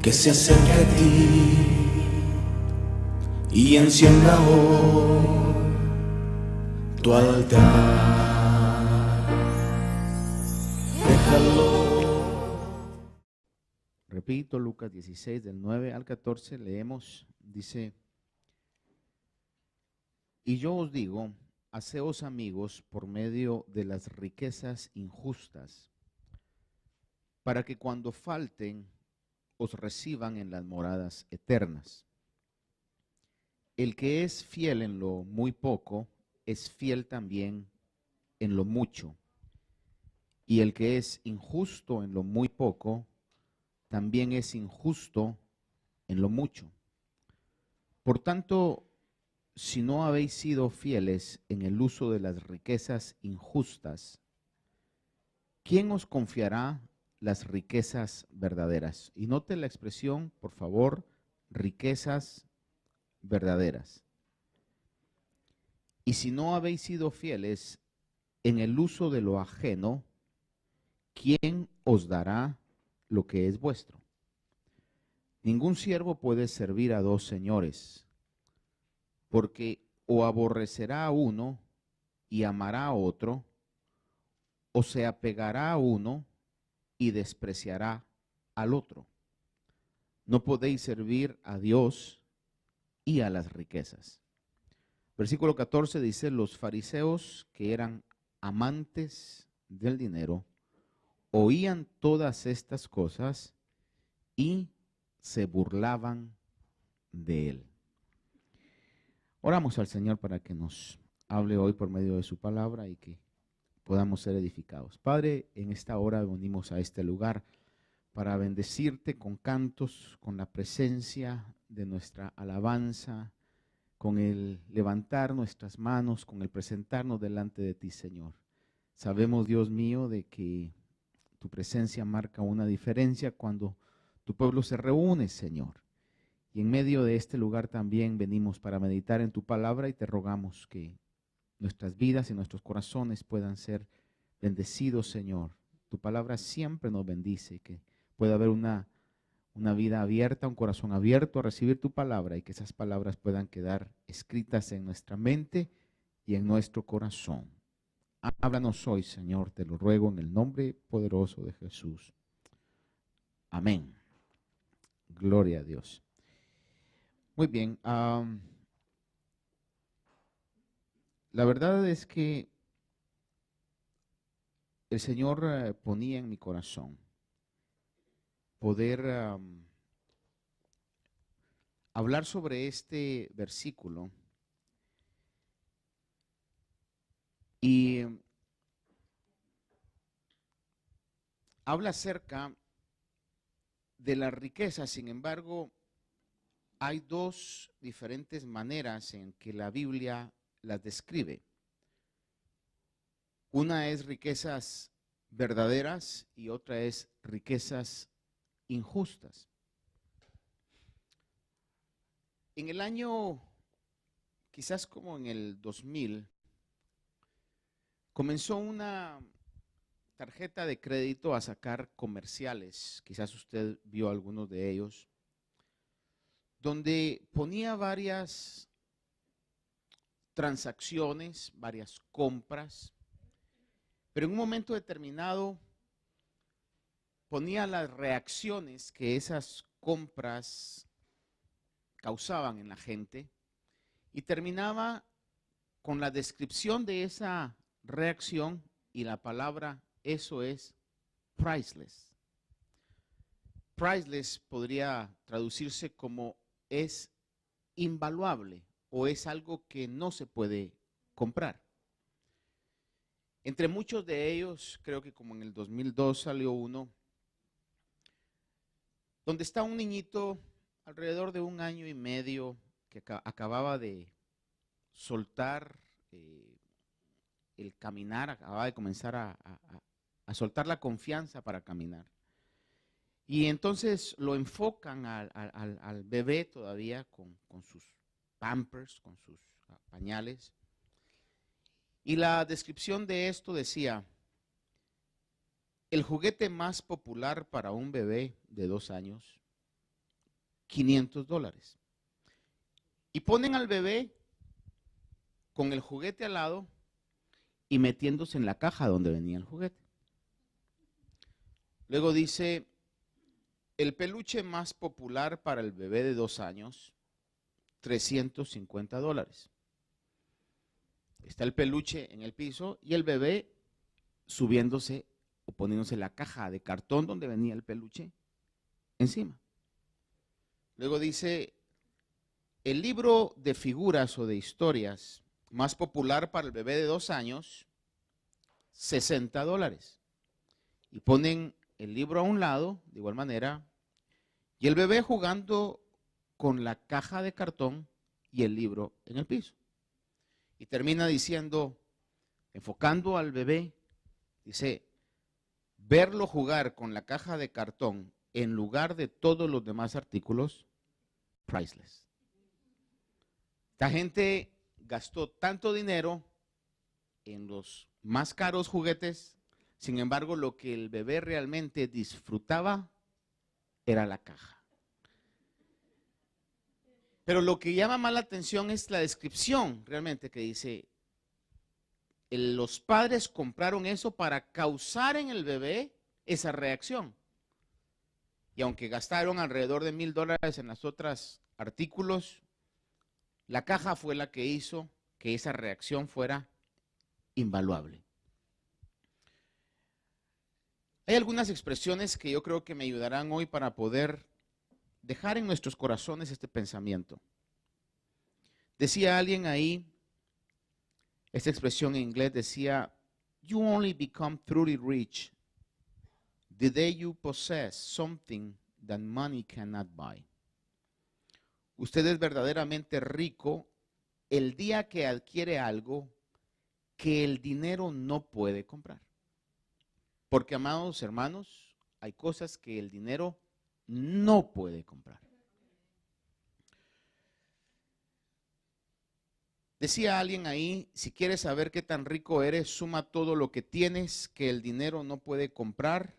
que se acerque a ti y encienda hoy tu altar. Déjalo. Repito, Lucas 16, del 9 al 14, leemos, dice: y yo os digo, haceos amigos por medio de las riquezas injustas, para que cuando falten os reciban en las moradas eternas. El que es fiel en lo muy poco, es fiel también en lo mucho. Y el que es injusto en lo muy poco, también es injusto en lo mucho. Por tanto, si no habéis sido fieles en el uso de las riquezas injustas, ¿quién os confiará las riquezas verdaderas? Y note la expresión, por favor, riquezas verdaderas. Y si no habéis sido fieles en el uso de lo ajeno, ¿quién os dará lo que es vuestro? Ningún siervo puede servir a dos señores, porque o aborrecerá a uno y amará a otro, o se apegará a uno y despreciará al otro. No podéis servir a Dios y a las riquezas. Versículo 14 dice: los fariseos, que eran amantes del dinero, oían todas estas cosas y se burlaban de él. Oramos al Señor para que nos hable hoy por medio de su palabra y que podamos ser edificados. Padre, en esta hora venimos a este lugar para bendecirte con cantos, con la presencia de nuestra alabanza, con el levantar nuestras manos, con el presentarnos delante de ti, Señor. Sabemos, Dios mío, de que tu presencia marca una diferencia cuando tu pueblo se reúne, Señor. Y en medio de este lugar también venimos para meditar en tu palabra y te rogamos que nuestras vidas y nuestros corazones puedan ser bendecidos, Señor. Tu palabra siempre nos bendice, que pueda haber una vida abierta, un corazón abierto a recibir tu palabra y que esas palabras puedan quedar escritas en nuestra mente y en nuestro corazón. Háblanos hoy, Señor, te lo ruego en el nombre poderoso de Jesús. Amén. Gloria a Dios. Muy bien. La verdad es que el Señor ponía en mi corazón poder hablar sobre este versículo y habla acerca de la riqueza. Sin embargo, hay dos diferentes maneras en que la Biblia las describe. Una es riquezas verdaderas y otra es riquezas injustas. En el año, quizás como en el 2000, comenzó una tarjeta de crédito a sacar comerciales, quizás usted vio algunos de ellos, donde ponía varias transacciones, varias compras, pero en un momento determinado ponía las reacciones que esas compras causaban en la gente y terminaba con la descripción de esa reacción y la palabra, eso es priceless. Priceless podría traducirse como es invaluable o es algo que no se puede comprar. Entre muchos de ellos, creo que como en el 2002 salió uno, donde está un niñito alrededor de 1 año y medio que acababa de soltar el caminar, acababa de comenzar a soltar la confianza para caminar. Y entonces lo enfocan al bebé todavía con sus pampers, con sus pañales. Y la descripción de esto decía: el juguete más popular para un bebé de 2 años $500. Y ponen al bebé con el juguete al lado y metiéndose en la caja donde venía el juguete. Luego dice, el peluche más popular para el bebé de 2 años, $350. Está el peluche en el piso y el bebé subiéndose o poniéndose la caja de cartón donde venía el peluche encima. Luego dice, el libro de figuras o de historias más popular para el bebé de 2 años, $60. Y ponen el libro a un lado, de igual manera, y el bebé jugando con la caja de cartón y el libro en el piso. Y termina diciendo, enfocando al bebé, dice, verlo jugar con la caja de cartón en lugar de todos los demás artículos, priceless. Esta gente gastó tanto dinero en los más caros juguetes, sin embargo, lo que el bebé realmente disfrutaba era la caja. Pero lo que llama más la atención es la descripción realmente que dice, los padres compraron eso para causar en el bebé esa reacción. Y aunque gastaron alrededor de $1,000 en los otros artículos, la caja fue la que hizo que esa reacción fuera invaluable. Hay algunas expresiones que yo creo que me ayudarán hoy para poder dejar en nuestros corazones este pensamiento. Decía alguien ahí, esta expresión en inglés decía, you only become truly rich the day you possess something that money cannot buy. Usted es verdaderamente rico el día que adquiere algo que el dinero no puede comprar. Porque, amados hermanos, hay cosas que el dinero no puede comprar. Decía alguien ahí, si quieres saber qué tan rico eres, suma todo lo que tienes que el dinero no puede comprar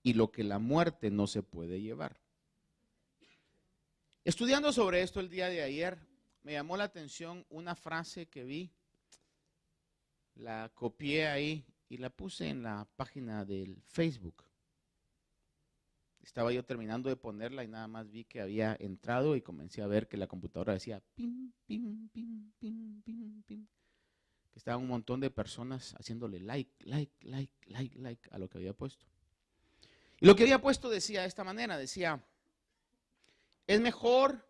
y lo que la muerte no se puede llevar. Estudiando sobre esto el día de ayer, me llamó la atención una frase que vi, la copié ahí y la puse en la página del Facebook. Estaba yo terminando de ponerla y nada más vi que había entrado y comencé a ver que la computadora decía pim, pim, pim, pim, pim, pim. Que estaban un montón de personas haciéndole like a lo que había puesto. Y lo que había puesto decía de esta manera, decía, es mejor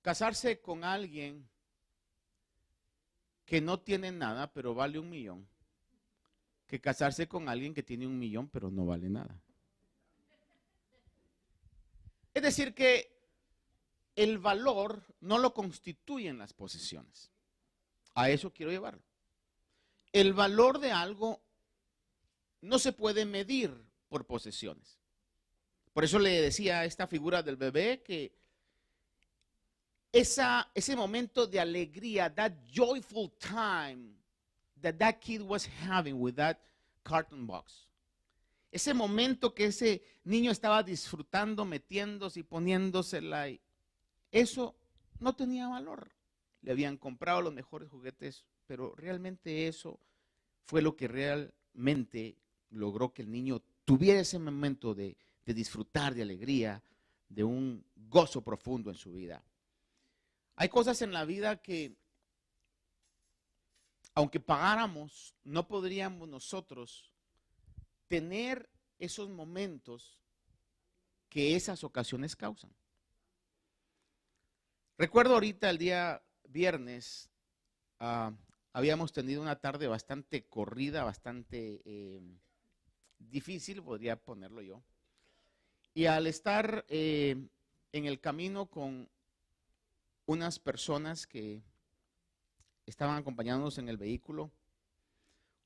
casarse con alguien que no tiene nada, pero vale 1 millón, que casarse con alguien que tiene 1 millón, pero no vale nada. Es decir que el valor no lo constituyen las posesiones. A eso quiero llevarlo. El valor de algo no se puede medir por posesiones. Por eso le decía a esta figura del bebé que ese momento de alegría, that joyful time that kid was having with that carton box. Ese momento que ese niño estaba disfrutando, metiéndose y poniéndosela, eso no tenía valor. Le habían comprado los mejores juguetes, pero realmente eso fue lo que realmente logró que el niño tuviera ese momento de disfrutar, de alegría, de un gozo profundo en su vida. Hay cosas en la vida que, aunque pagáramos, no podríamos nosotros tener esos momentos que esas ocasiones causan. Recuerdo ahorita el día viernes, habíamos tenido una tarde bastante corrida, bastante difícil, podría ponerlo yo. Y al estar en el camino con unas personas que estaban acompañándonos en el vehículo,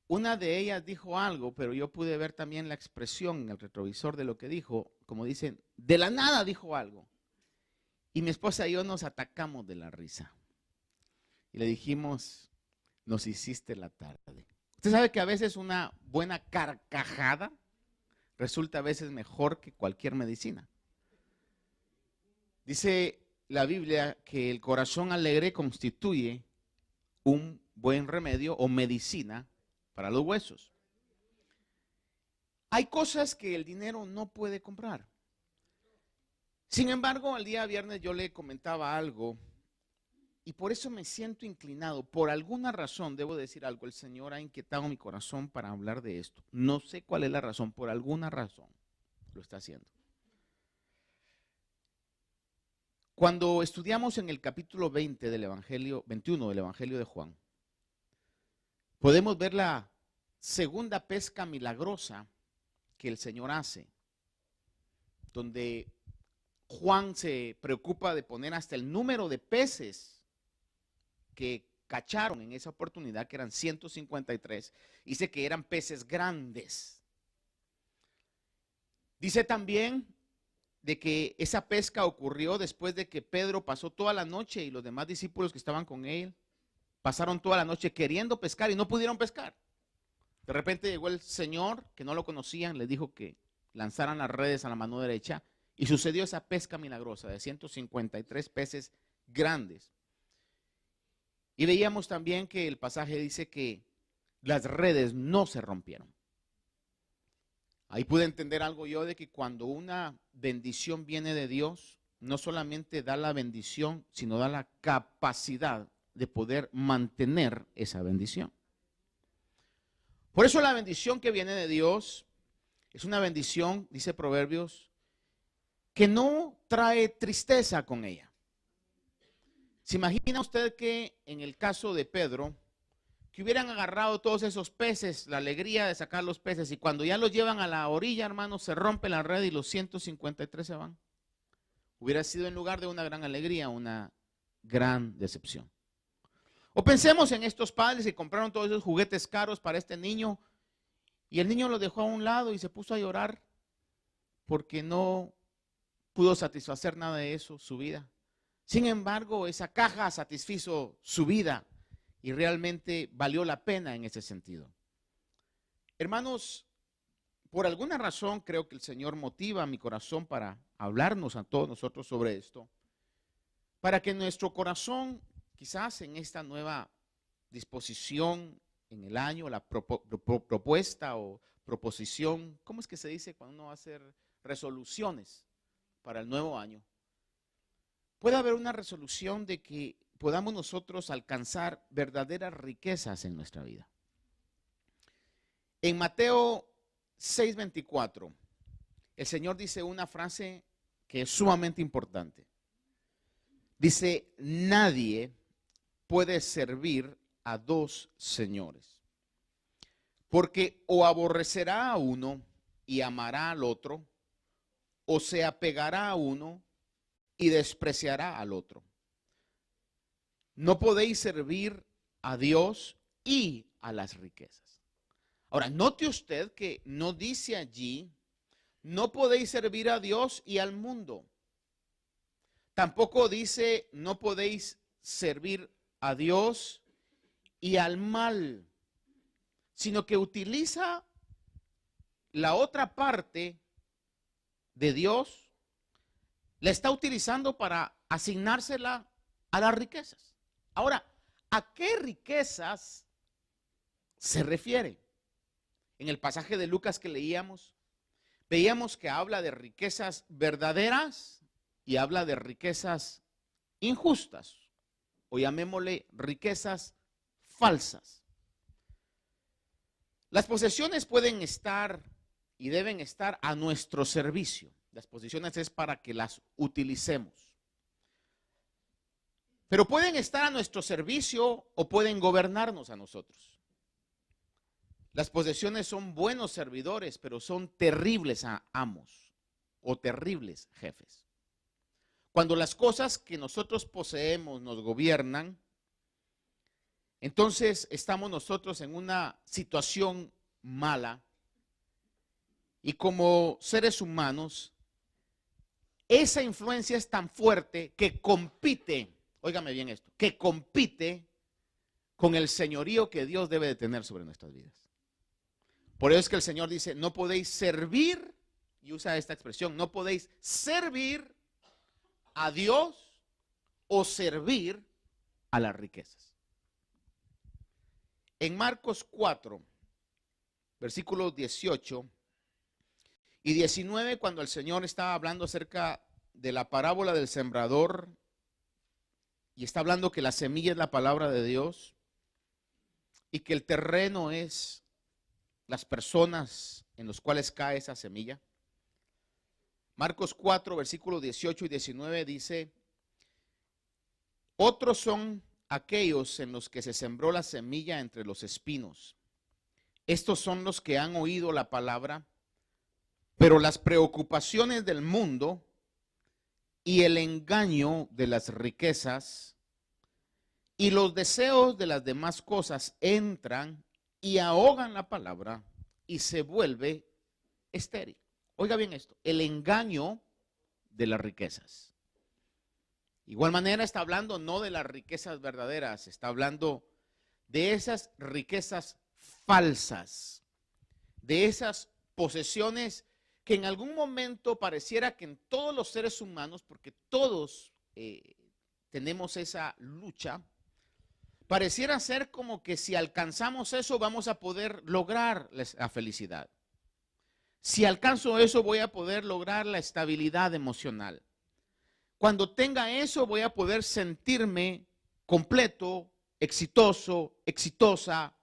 una de ellas dijo algo, pero yo pude ver también la expresión en el retrovisor de lo que dijo, como dicen, de la nada dijo algo. Y mi esposa y yo nos atacamos de la risa. Y le dijimos, nos hiciste la tarde. Usted sabe que a veces una buena carcajada resulta a veces mejor que cualquier medicina. Dice la Biblia que el corazón alegre constituye un buen remedio o medicina para los huesos. Hay cosas que el dinero no puede comprar. Sin embargo, el día viernes yo le comentaba algo y por eso me siento inclinado. Por alguna razón, debo decir algo, el Señor ha inquietado mi corazón para hablar de esto. No sé cuál es la razón, por alguna razón lo está haciendo. Cuando estudiamos en el capítulo 20 del Evangelio, 21 del Evangelio de Juan, podemos ver la segunda pesca milagrosa que el Señor hace, donde Juan se preocupa de poner hasta el número de peces que cacharon en esa oportunidad, que eran 153, dice que eran peces grandes. Dice también de que esa pesca ocurrió después de que Pedro pasó toda la noche y los demás discípulos que estaban con él pasaron toda la noche queriendo pescar y no pudieron pescar. De repente llegó el Señor, que no lo conocían, les dijo que lanzaran las redes a la mano derecha y sucedió esa pesca milagrosa de 153 peces grandes. Y veíamos también que el pasaje dice que las redes no se rompieron. Ahí pude entender algo yo de que cuando una bendición viene de Dios, no solamente da la bendición, sino da la capacidad de poder mantener esa bendición. Por eso la bendición que viene de Dios es una bendición, dice Proverbios, que no trae tristeza con ella. ¿Se imagina usted que en el caso de Pedro, que hubieran agarrado todos esos peces, la alegría de sacar los peces, y cuando ya los llevan a la orilla, hermanos, se rompe la red y los 153 se van? Hubiera sido en lugar de una gran alegría, una gran decepción. O pensemos en estos padres que compraron todos esos juguetes caros para este niño y el niño los dejó a un lado y se puso a llorar porque no pudo satisfacer nada de eso, su vida. Sin embargo, esa caja satisfizo su vida y realmente valió la pena en ese sentido. Hermanos, por alguna razón creo que el Señor motiva mi corazón para hablarnos a todos nosotros sobre esto, para que nuestro corazón, quizás en esta nueva disposición en el año, la propuesta o proposición, ¿cómo es que se dice cuando uno va a hacer resoluciones para el nuevo año? Puede haber una resolución de que podamos nosotros alcanzar verdaderas riquezas en nuestra vida. En Mateo 6:24, el Señor dice una frase que es sumamente importante. Dice, nadie puede servir a dos señores, porque o aborrecerá a uno y amará al otro, o se apegará a uno y despreciará al otro. No podéis servir a Dios y a las riquezas. Ahora, note usted que no dice allí, no podéis servir a Dios y al mundo. Tampoco dice, no podéis servir a Dios y al mal, sino que utiliza la otra parte de Dios, la está utilizando para asignársela a las riquezas. Ahora, ¿a qué riquezas se refiere? En el pasaje de Lucas que leíamos, veíamos que habla de riquezas verdaderas y habla de riquezas injustas, o llamémosle riquezas falsas. Las posesiones pueden estar y deben estar a nuestro servicio. Las posesiones es para que las utilicemos. Pero pueden estar a nuestro servicio o pueden gobernarnos a nosotros. Las posesiones son buenos servidores, pero son terribles amos o terribles jefes. Cuando las cosas que nosotros poseemos nos gobiernan, entonces estamos nosotros en una situación mala y como seres humanos, esa influencia es tan fuerte que compite, óigame bien esto, que compite con el señorío que Dios debe de tener sobre nuestras vidas. Por eso es que el Señor dice, no podéis servir, y usa esta expresión, no podéis servir a Dios o servir a las riquezas. En Marcos 4, versículos 18 y 19, cuando el Señor estaba hablando acerca de la parábola del sembrador y está hablando que la semilla es la palabra de Dios y que el terreno es las personas en los cuales cae esa semilla. Marcos 4, versículos 18 y 19 dice: otros son aquellos en los que se sembró la semilla entre los espinos. Estos son los que han oído la palabra, pero las preocupaciones del mundo y el engaño de las riquezas y los deseos de las demás cosas entran y ahogan la palabra y se vuelve estéril. Oiga bien esto, el engaño de las riquezas. Igual manera está hablando no de las riquezas verdaderas, está hablando de esas riquezas falsas, de esas posesiones que en algún momento pareciera que en todos los seres humanos, porque todos tenemos esa lucha, pareciera ser como que si alcanzamos eso vamos a poder lograr la felicidad. Si alcanzo eso voy a poder lograr la estabilidad emocional. Cuando tenga eso voy a poder sentirme completo, exitoso, exitosa.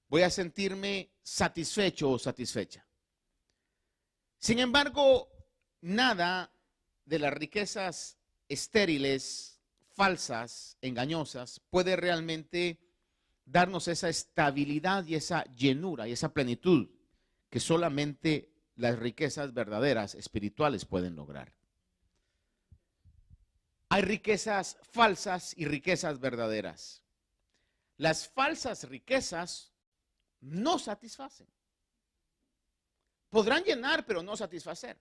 Voy a sentirme satisfecho o satisfecha. Sin embargo, nada de las riquezas estériles, falsas, engañosas, puede realmente darnos esa estabilidad y esa llenura y esa plenitud que solamente las riquezas verdaderas, espirituales, pueden lograr. Hay riquezas falsas y riquezas verdaderas. Las falsas riquezas no satisfacen. Podrán llenar, pero no satisfacer.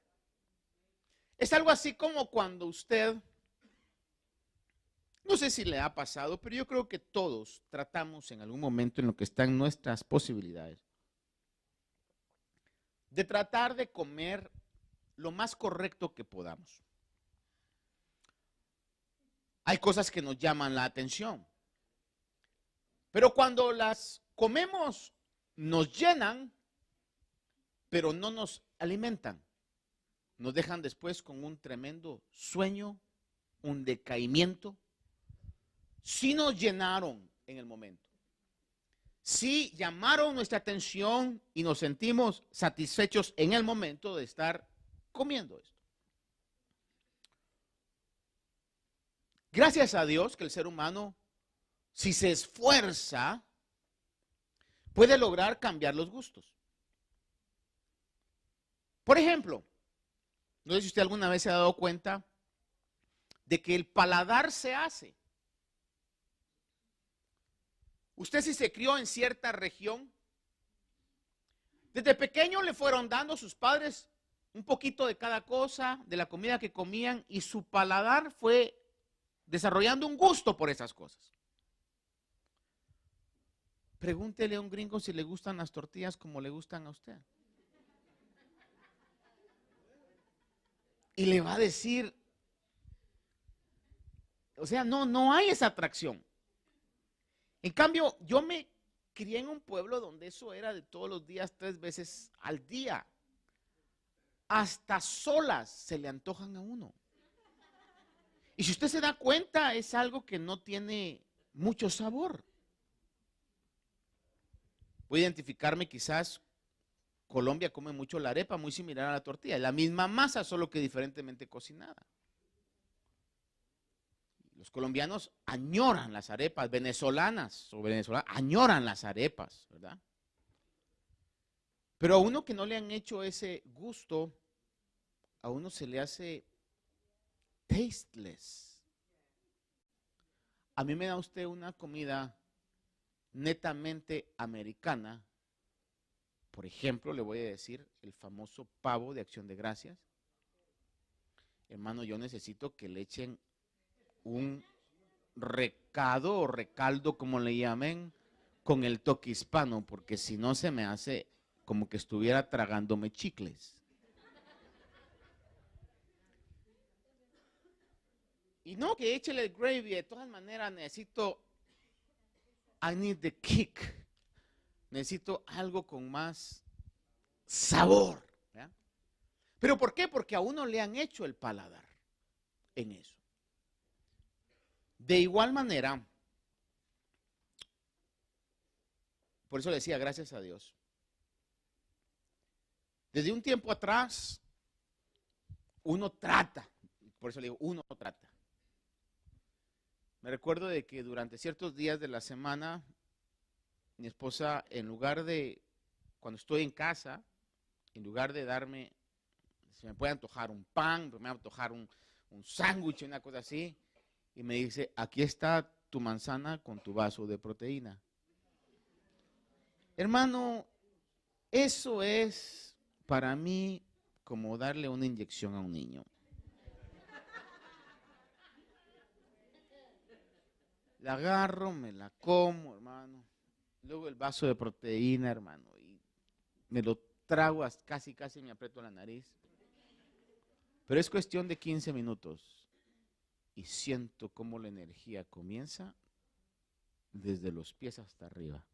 Es algo así como cuando usted, no sé si le ha pasado, pero yo creo que todos tratamos en algún momento en lo que están nuestras posibilidades de tratar de comer lo más correcto que podamos. Hay cosas que nos llaman la atención, pero cuando las comemos nos llenan, pero no nos alimentan. Nos dejan después con un tremendo sueño, un decaimiento. Sí nos llenaron en el momento. Sí llamaron nuestra atención y nos sentimos satisfechos en el momento de estar comiendo esto. Gracias a Dios que el ser humano, si se esfuerza, puede lograr cambiar los gustos. Por ejemplo, no sé si usted alguna vez se ha dado cuenta de que el paladar se hace. Usted si se crió en cierta región, desde pequeño le fueron dando sus padres un poquito de cada cosa, de la comida que comían, y su paladar fue desarrollando un gusto por esas cosas. Pregúntele a un gringo si le gustan las tortillas como le gustan a usted. Y le va a decir, o sea, no hay esa atracción. En cambio, yo me crié en un pueblo donde eso era de todos los días, 3 veces al día. Hasta solas se le antojan a uno. Y si usted se da cuenta, es algo que no tiene mucho sabor. Voy a identificarme quizás, Colombia come mucho la arepa, muy similar a la tortilla. Es la misma masa, solo que diferentemente cocinada. Los colombianos añoran las arepas, venezolanas añoran las arepas, ¿verdad? Pero a uno que no le han hecho ese gusto, a uno se le hace tasteless. A mí me da usted una comida netamente americana. Por ejemplo, le voy a decir el famoso pavo de Acción de Gracias. Hermano, yo necesito que le echen un recado o recaldo, como le llamen, con el toque hispano, porque si no se me hace como que estuviera tragándome chicles. Y no que échele el gravy, de todas maneras I need the kick. Necesito algo con más sabor. ¿Ya? ¿Pero por qué? Porque a uno le han hecho el paladar en eso. De igual manera, por eso le decía, gracias a Dios. Desde un tiempo atrás, uno trata, por eso le digo, uno trata. Me recuerdo de que durante ciertos días de la semana, mi esposa, en lugar de, cuando estoy en casa, en lugar de darme, se me puede antojar un pan, me va a antojar un sándwich, una cosa así, y me dice, aquí está tu manzana con tu vaso de proteína. Hermano, eso es para mí como darle una inyección a un niño. La agarro, me la como, hermano. Luego el vaso de proteína, hermano, y me lo trago hasta casi me aprieto la nariz. Pero es cuestión de 15 minutos y siento cómo la energía comienza desde los pies hasta arriba.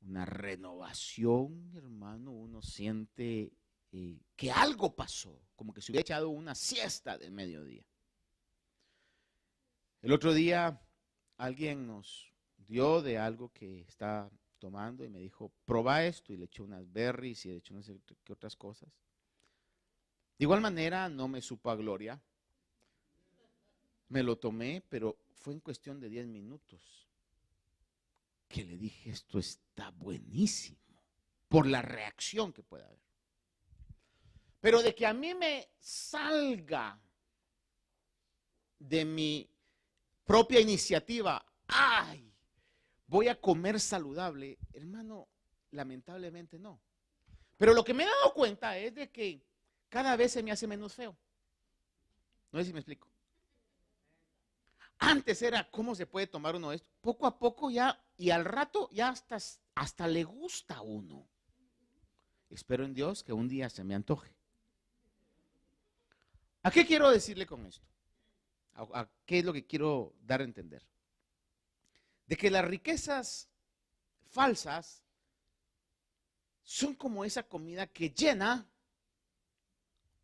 Una renovación, hermano, uno siente que algo pasó, como que se hubiera echado una siesta de mediodía. El otro día alguien nos dio de algo que está tomando y me dijo, proba esto, y le echó unas berries y le echó no sé qué otras cosas. De igual manera no me supo a gloria, me lo tomé, pero fue en cuestión de 10 minutos que le dije, esto está buenísimo, por la reacción que puede haber. Pero de que a mí me salga de mi propia iniciativa, ¡ay! Voy a comer saludable, hermano, lamentablemente no. Pero lo que me he dado cuenta es de que cada vez se me hace menos feo. No sé si me explico. Antes era, ¿cómo se puede tomar uno esto? Poco a poco ya, y al rato ya hasta le gusta a uno. Espero en Dios que un día se me antoje. ¿A qué quiero decirle con esto? ¿A qué es lo que quiero dar a entender? De que las riquezas falsas son como esa comida que llena,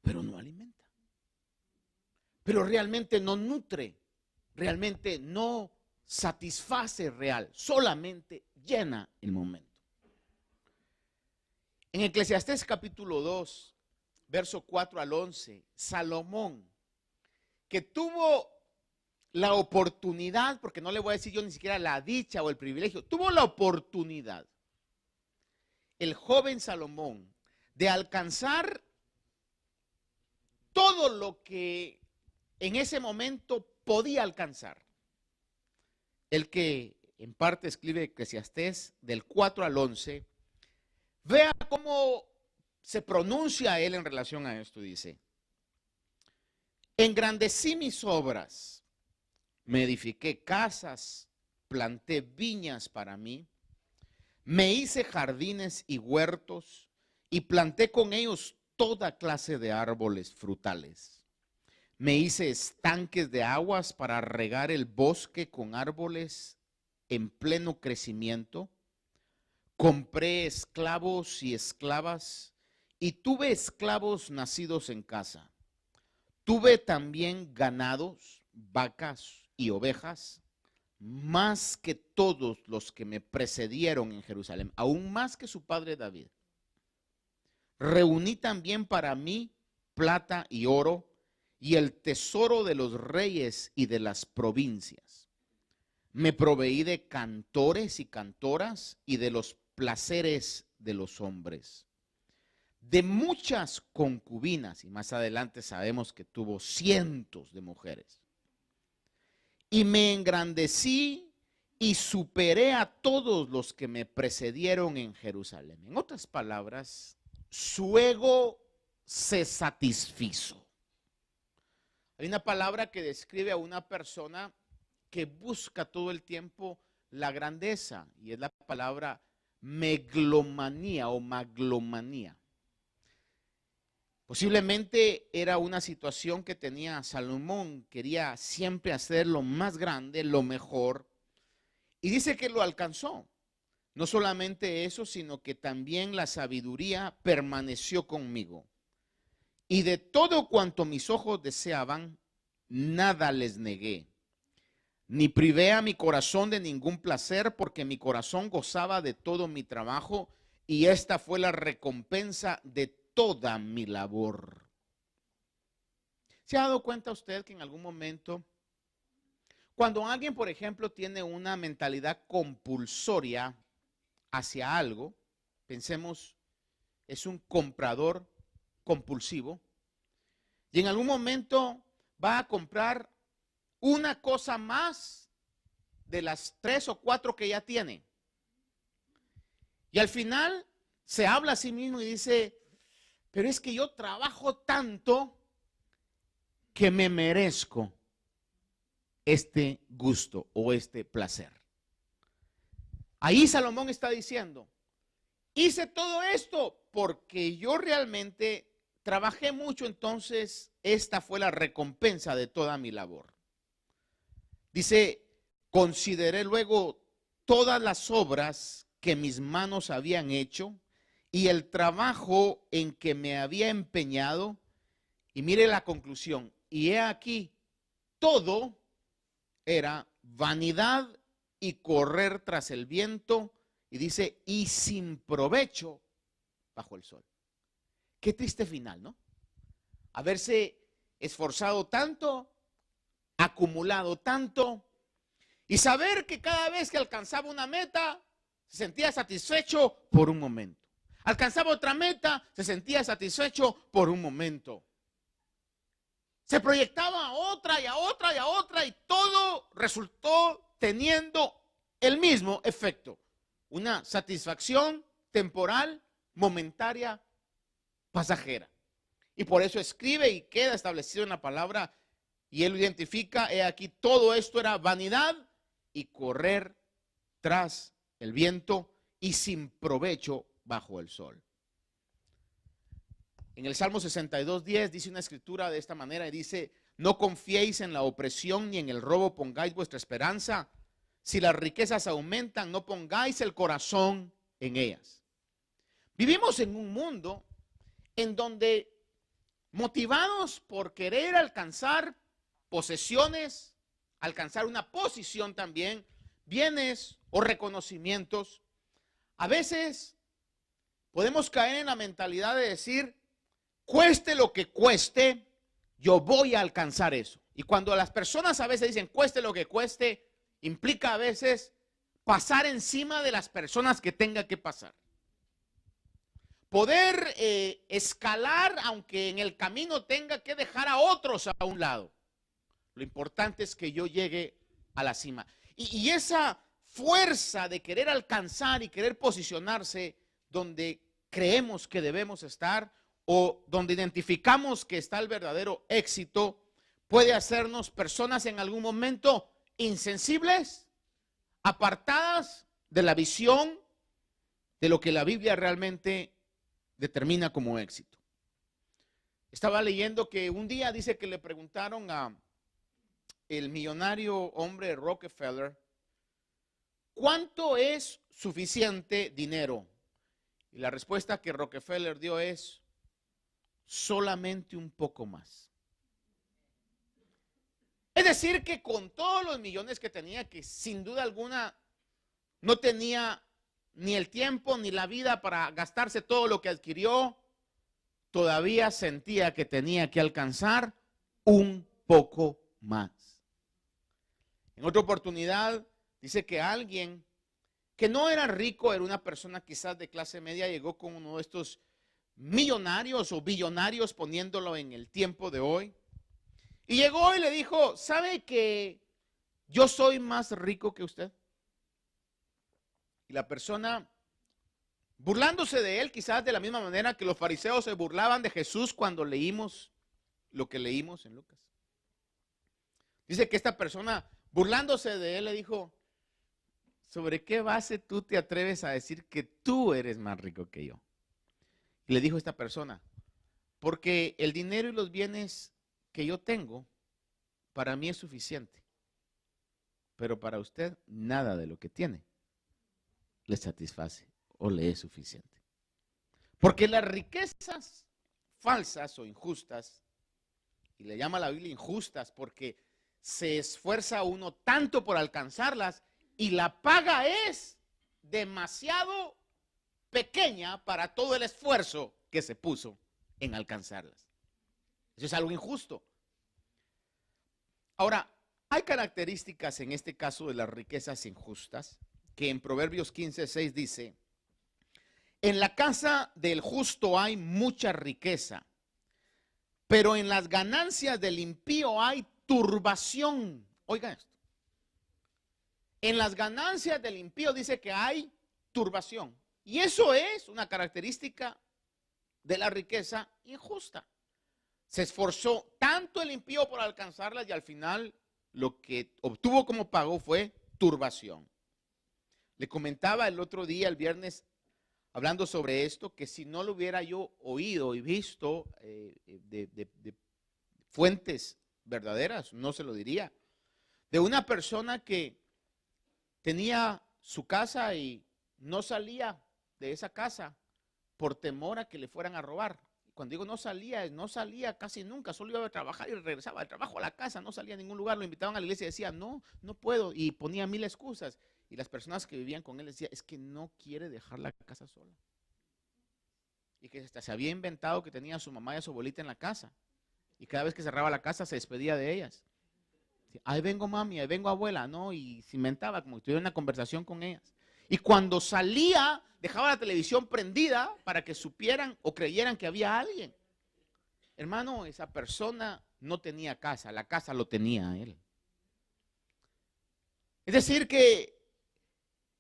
pero no alimenta. Pero realmente no nutre, realmente no satisface real, solamente llena el momento. En Eclesiastés capítulo 2, verso 4 al 11, Salomón, que tuvo la oportunidad, porque no le voy a decir yo ni siquiera la dicha o el privilegio, tuvo la oportunidad, el joven Salomón, de alcanzar todo lo que en ese momento podía alcanzar. El que en parte escribe Eclesiastés del 4 al 11, vea cómo se pronuncia él en relación a esto, dice, engrandecí mis obras, me edifiqué casas, planté viñas para mí, me hice jardines y huertos y planté con ellos toda clase de árboles frutales. Me hice estanques de aguas para regar el bosque con árboles en pleno crecimiento. Compré esclavos y esclavas y tuve esclavos nacidos en casa. Tuve también ganados, vacas y ovejas, más que todos los que me precedieron en Jerusalén, aún más que su padre David. Reuní también para mí plata y oro y el tesoro de los reyes y de las provincias. Me proveí de cantores y cantoras y de los placeres de los hombres, de muchas concubinas, y más adelante sabemos que tuvo cientos de mujeres. Y me engrandecí y superé a todos los que me precedieron en Jerusalén. En otras palabras, su ego se satisfizo. Hay una palabra que describe a una persona que busca todo el tiempo la grandeza, y es la palabra meglomanía o maglomanía. Posiblemente era una situación que tenía Salomón, quería siempre hacer lo más grande, lo mejor, y dice que lo alcanzó. No solamente eso, sino que también la sabiduría permaneció conmigo. Y de todo cuanto mis ojos deseaban, nada les negué. Ni privé a mi corazón de ningún placer, porque mi corazón gozaba de todo mi trabajo, y esta fue la recompensa de toda mi labor. ¿Se ha dado cuenta usted que en algún momento, cuando alguien, por ejemplo, tiene una mentalidad compulsoria hacia algo, pensemos, es un comprador compulsivo, y en algún momento va a comprar una cosa más de las 3 o 4 que ya tiene. Y al final se habla a sí mismo y dice, pero es que yo trabajo tanto que me merezco este gusto o este placer. Ahí Salomón está diciendo, hice todo esto porque yo realmente trabajé mucho, entonces esta fue la recompensa de toda mi labor. Dice, consideré luego todas las obras que mis manos habían hecho y el trabajo en que me había empeñado. Y mire la conclusión. Y he aquí, todo era vanidad y correr tras el viento. Y dice, y sin provecho bajo el sol. Qué triste final, ¿no? Haberse esforzado tanto, acumulado tanto, y saber que cada vez que alcanzaba una meta, se sentía satisfecho por un momento. Alcanzaba otra meta, se sentía satisfecho por un momento. Se proyectaba a otra y a otra y a otra, y todo resultó teniendo el mismo efecto. Una satisfacción temporal, momentaria, pasajera. Y por eso escribe y queda establecido en la palabra, y él lo identifica, he aquí, todo esto era vanidad y correr tras el viento y sin provecho bajo el sol. En el Salmo 62:10 dice una escritura de esta manera y dice, no confiéis en la opresión ni en el robo pongáis vuestra esperanza. Si las riquezas aumentan, no pongáis el corazón en ellas. Vivimos en un mundo en donde, motivados por querer alcanzar posesiones, alcanzar una posición también, bienes o reconocimientos, a veces podemos caer en la mentalidad de decir, cueste lo que cueste, yo voy a alcanzar eso. Y cuando las personas a veces dicen cueste lo que cueste, implica a veces pasar encima de las personas que tenga que pasar. Poder escalar aunque en el camino tenga que dejar a otros a un lado. Lo importante es que yo llegue a la cima. Y esa fuerza de querer alcanzar y querer posicionarse donde creemos que debemos estar o donde identificamos que está el verdadero éxito, puede hacernos personas en algún momento insensibles, apartadas de la visión de lo que la Biblia realmente determina como éxito. Estaba leyendo que un día dice que le preguntaron a el millonario hombre Rockefeller, ¿cuánto es suficiente dinero? Y la respuesta que Rockefeller dio es, solamente un poco más. Es decir, que con todos los millones que tenía, que sin duda alguna no tenía ni el tiempo ni la vida para gastarse todo lo que adquirió, todavía sentía que tenía que alcanzar un poco más. En otra oportunidad dice que alguien que no era rico, era una persona quizás de clase media, llegó con uno de estos millonarios o billonarios, poniéndolo en el tiempo de hoy, y llegó y le dijo, ¿sabe que yo soy más rico que usted? Y la persona, burlándose de él, quizás de la misma manera que los fariseos se burlaban de Jesús cuando leímos lo que leímos en Lucas. Dice que esta persona, burlándose de él, le dijo, ¿sobre qué base tú te atreves a decir que tú eres más rico que yo? Y le dijo esta persona, Porque el dinero y los bienes que yo tengo, para mí es suficiente. Pero para usted, nada de lo que tiene le satisface o le es suficiente. Porque las riquezas falsas o injustas, y le llama la Biblia injustas porque se esfuerza uno tanto por alcanzarlas y la paga es demasiado pequeña para todo el esfuerzo que se puso en alcanzarlas. Eso es algo injusto. Ahora, hay características en este caso de las riquezas injustas que en Proverbios 15:6 dice: en la casa del justo hay mucha riqueza, pero en las ganancias del impío hay turbación. Oiga esto. En las ganancias del impío dice que hay turbación. Y eso es una característica de la riqueza injusta. Se esforzó tanto el impío por alcanzarlas y al final lo que obtuvo como pago fue turbación. Le comentaba el otro día, el viernes, hablando sobre esto, que si no lo hubiera yo oído y visto de fuentes verdaderas, no se lo diría. De una persona que tenía su casa y no salía de esa casa por temor a que le fueran a robar. Cuando digo no salía casi nunca, solo iba a trabajar y regresaba del trabajo a la casa, no salía a ningún lugar, lo invitaban a la iglesia y decía, no puedo, y ponía mil excusas. Y las personas que vivían con él decían, es que no quiere dejar la casa sola. Y que hasta se había inventado que tenía a su mamá y a su abuelita en la casa. Y cada vez que cerraba la casa se despedía de ellas. Ahí vengo mami, ahí vengo abuela, ¿no? Y se inventaba como que tuviera una conversación con ellas. Y cuando salía, dejaba la televisión prendida para que supieran o creyeran que había alguien. Hermano, esa persona no tenía casa, la casa lo tenía él. Es decir que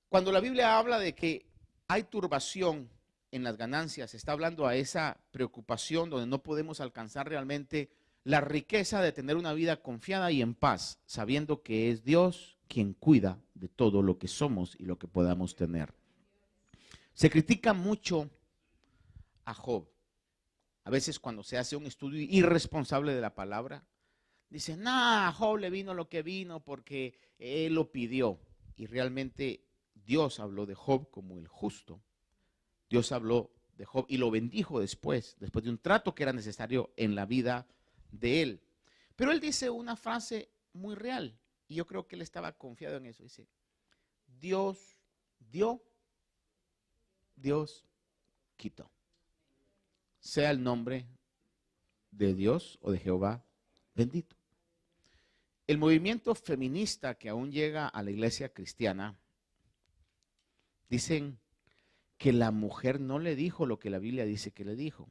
cuando la Biblia habla de que hay turbación en las ganancias, está hablando a esa preocupación donde no podemos alcanzar realmente la riqueza de tener una vida confiada y en paz, sabiendo que es Dios quien cuida de todo lo que somos y lo que podamos tener. Se critica mucho a Job. A veces cuando se hace un estudio irresponsable de la palabra, dicen, a Job le vino lo que vino porque él lo pidió. Y realmente Dios habló de Job como el justo. Dios habló de Job y lo bendijo después de un trato que era necesario en la vida de él. Pero él dice una frase muy real y yo creo que él estaba confiado en eso. Dice, Dios dio, Dios quitó. Sea el nombre de Dios o de Jehová bendito. El movimiento feminista que aún llega a la iglesia cristiana, dicen que la mujer no le dijo lo que la Biblia dice que le dijo.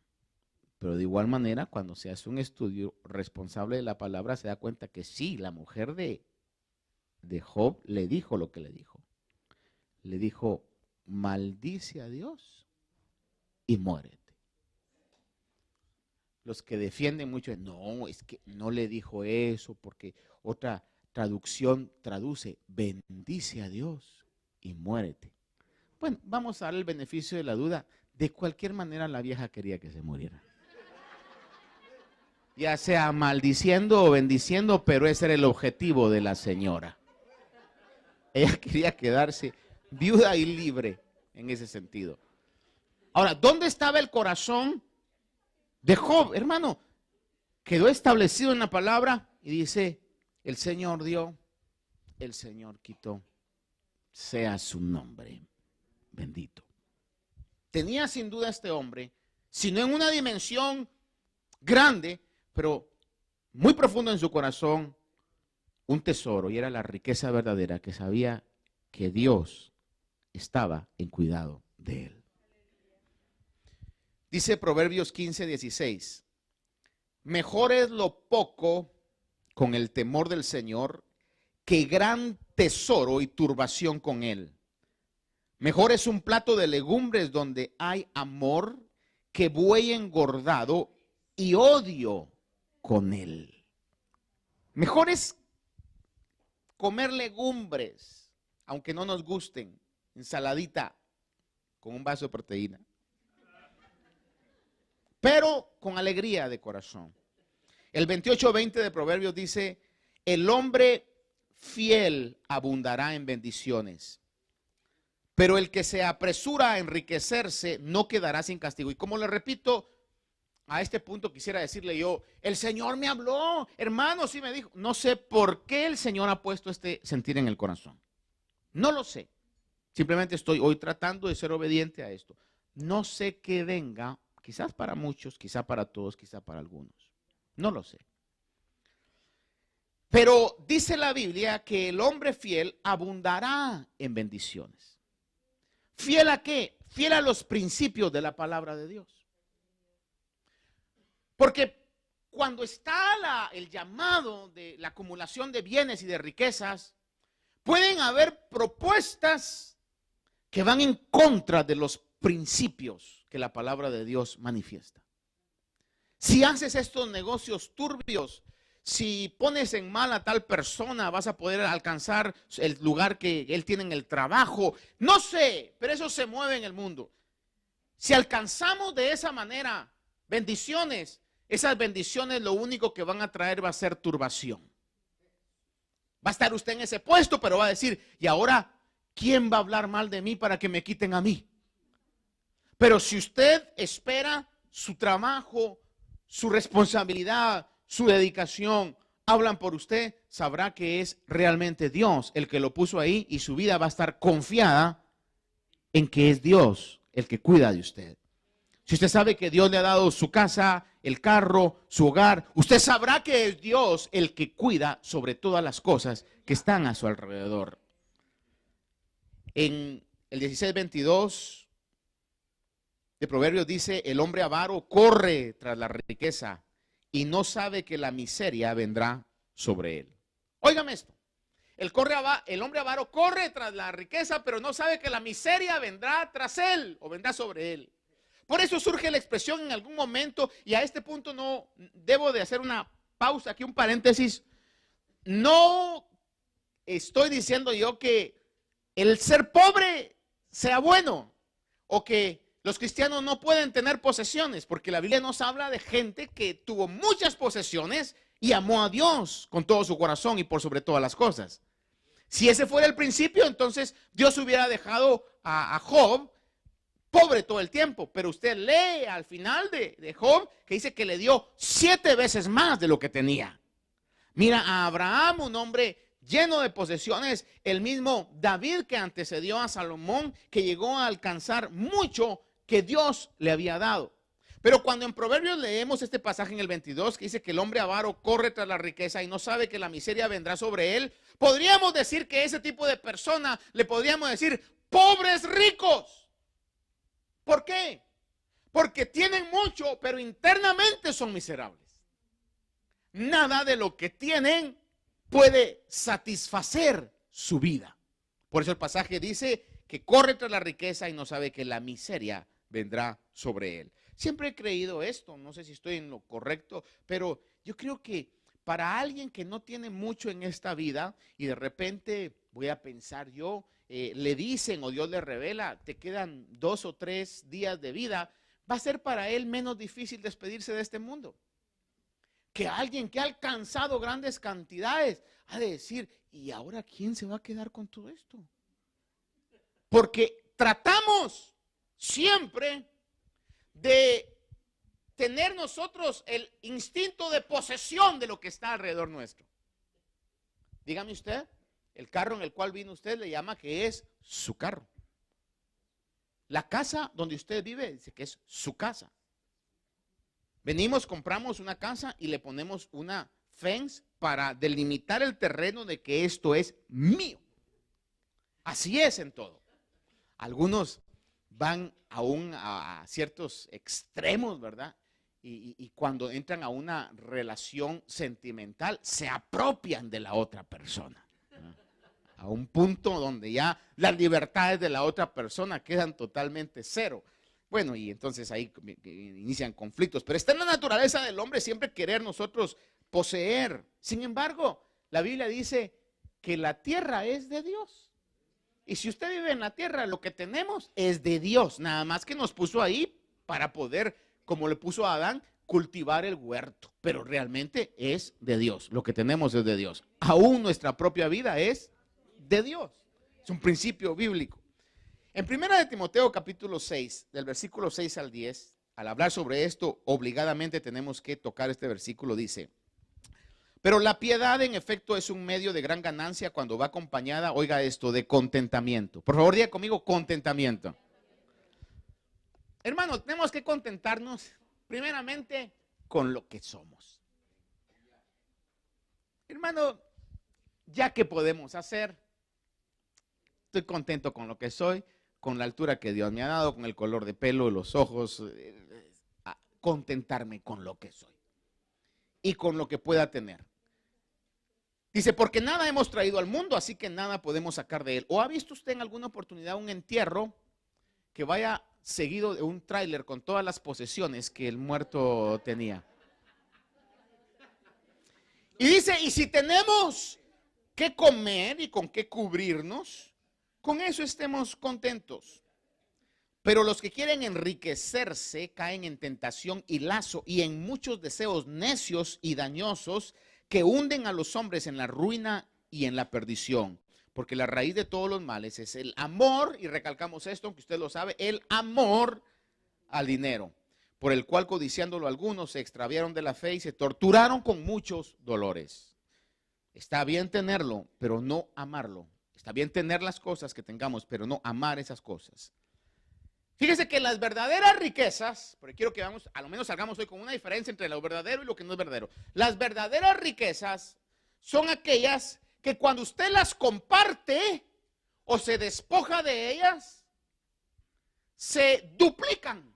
Pero de igual manera, cuando se hace un estudio responsable de la palabra, se da cuenta que sí, la mujer de Job le dijo lo que le dijo. Le dijo, maldice a Dios y muérete. Los que defienden mucho, no, es que no le dijo eso, porque otra traducción traduce, bendice a Dios y muérete. Bueno, vamos a darle el beneficio de la duda. De cualquier manera la vieja quería que se muriera. Ya sea maldiciendo o bendiciendo, pero ese era el objetivo de la señora. Ella quería quedarse viuda y libre en ese sentido. Ahora, ¿dónde estaba el corazón de Job? Hermano, quedó establecido en la palabra y dice, el Señor dio, el Señor quitó, sea su nombre bendito. Tenía sin duda este hombre, si no en una dimensión grande, pero muy profundo en su corazón, un tesoro, y era la riqueza verdadera, que sabía que Dios estaba en cuidado de él. Dice Proverbios 15:16, mejor es lo poco con el temor del Señor que gran tesoro y turbación con él. Mejor es un plato de legumbres donde hay amor que buey engordado y odio con él. Mejor es comer legumbres, aunque no nos gusten, ensaladita con un vaso de proteína. pero con alegría de corazón. El 28:20 de Proverbios dice, el hombre fiel abundará en bendiciones, pero el que se apresura a enriquecerse no quedará sin castigo. Y como le repito, a este punto quisiera decirle yo, el Señor me habló, hermano, sí me dijo. No sé por qué el Señor ha puesto este sentir en el corazón. No lo sé. Simplemente estoy hoy tratando de ser obediente a esto. No sé qué venga, quizás para muchos, quizás para todos, quizás para algunos. No lo sé. Pero dice la Biblia que el hombre fiel abundará en bendiciones. ¿Fiel a qué? Fiel a los principios de la palabra de Dios. Porque cuando está el llamado de la acumulación de bienes y de riquezas, pueden haber propuestas que van en contra de los principios que la palabra de Dios manifiesta. Si haces estos negocios turbios, si pones en mal a tal persona, vas a poder alcanzar el lugar que él tiene en el trabajo. No sé, pero eso se mueve en el mundo. Si alcanzamos de esa manera bendiciones, esas bendiciones lo único que van a traer va a ser turbación. Va a estar usted en ese puesto, pero va a decir, ¿y ahora quién va a hablar mal de mí para que me quiten a mí? Pero si usted espera su trabajo, su responsabilidad, su dedicación, hablan por usted, sabrá que es realmente Dios el que lo puso ahí y su vida va a estar confiada en que es Dios el que cuida de usted. Si usted sabe que Dios le ha dado su casa, el carro, su hogar, usted sabrá que es Dios el que cuida sobre todas las cosas que están a su alrededor. En el 16:22 de Proverbios dice, el hombre avaro corre tras la riqueza y no sabe que la miseria vendrá sobre él. Óigame esto, el hombre avaro corre tras la riqueza, pero no sabe que la miseria vendrá tras él o vendrá sobre él. Por eso surge la expresión en algún momento, y a este punto no debo de hacer una pausa, aquí un paréntesis. No estoy diciendo yo que el ser pobre sea bueno o que los cristianos no pueden tener posesiones, porque la Biblia nos habla de gente que tuvo muchas posesiones y amó a Dios con todo su corazón y por sobre todas las cosas. Si ese fuera el principio, entonces Dios hubiera dejado a Job pobre todo el tiempo, pero usted lee al final de Job que dice que le dio 7 veces más de lo que tenía. Mira a Abraham, un hombre lleno de posesiones, el mismo David que antecedió a Salomón, que llegó a alcanzar mucho que Dios le había dado. Pero cuando en Proverbios leemos este pasaje en el 22 que dice que el hombre avaro corre tras la riqueza y no sabe que la miseria vendrá sobre él, podríamos decir que ese tipo de persona le podríamos decir pobres ricos. ¿Por qué? Porque tienen mucho, pero internamente son miserables. Nada de lo que tienen puede satisfacer su vida. Por eso el pasaje dice que corre tras la riqueza y no sabe que la miseria vendrá sobre él. Siempre he creído esto, no sé si estoy en lo correcto, pero yo creo que para alguien que no tiene mucho en esta vida y de repente, voy a pensar yo, le dicen o Dios le revela, te quedan 2 o 3 días de vida, va a ser para él menos difícil despedirse de este mundo. Que alguien que ha alcanzado grandes cantidades ha de decir, ¿y ahora quién se va a quedar con todo esto? Porque tratamos siempre de tener nosotros el instinto de posesión de lo que está alrededor nuestro. Dígame usted, el carro en el cual vino usted le llama que es su carro. La casa donde usted vive dice que es su casa. Venimos, compramos una casa y le ponemos una fence para delimitar el terreno de que esto es mío. Así es en todo. Algunos van aún a ciertos extremos, ¿verdad? Y cuando entran a una relación sentimental, se apropian de la otra persona. A un punto donde ya las libertades de la otra persona quedan totalmente cero. Bueno, y entonces ahí inician conflictos. Pero está en la naturaleza del hombre siempre querer nosotros poseer. Sin embargo, la Biblia dice que la tierra es de Dios. Y si usted vive en la tierra, lo que tenemos es de Dios. Nada más que nos puso ahí para poder como le puso a Adán, cultivar el huerto, pero realmente es de Dios. Lo que tenemos es de Dios. Aún nuestra propia vida es de Dios. Es un principio bíblico. En 1 de Timoteo capítulo 6, del versículo 6 al 10, al hablar sobre esto, obligadamente tenemos que tocar este versículo, dice: pero la piedad en efecto es un medio de gran ganancia cuando va acompañada, oiga esto, de contentamiento. Por favor, diga conmigo, contentamiento. Hermano, tenemos que contentarnos primeramente con lo que somos. Hermano, ya que podemos hacer, estoy contento con lo que soy, con la altura que Dios me ha dado, con el color de pelo, los ojos, contentarme con lo que soy y con lo que pueda tener. Dice, porque nada hemos traído al mundo, así que nada podemos sacar de él. ¿O ha visto usted en alguna oportunidad un entierro que vaya seguido de un tráiler con todas las posesiones que el muerto tenía? Y dice, y si tenemos que comer y con qué cubrirnos, con eso estemos contentos. Pero los que quieren enriquecerse caen en tentación y lazo y en muchos deseos necios y dañosos que hunden a los hombres en la ruina y en la perdición. Porque la raíz de todos los males es el amor, y recalcamos esto, aunque usted lo sabe, el amor al dinero, por el cual codiciándolo algunos se extraviaron de la fe y se torturaron con muchos dolores. Está bien tenerlo, pero no amarlo. Está bien tener las cosas que tengamos, pero no amar esas cosas. Fíjese que las verdaderas riquezas, porque quiero que vamos, a lo menos salgamos hoy con una diferencia entre lo verdadero y lo que no es verdadero. Las verdaderas riquezas son aquellas que cuando usted las comparte o se despoja de ellas, se duplican,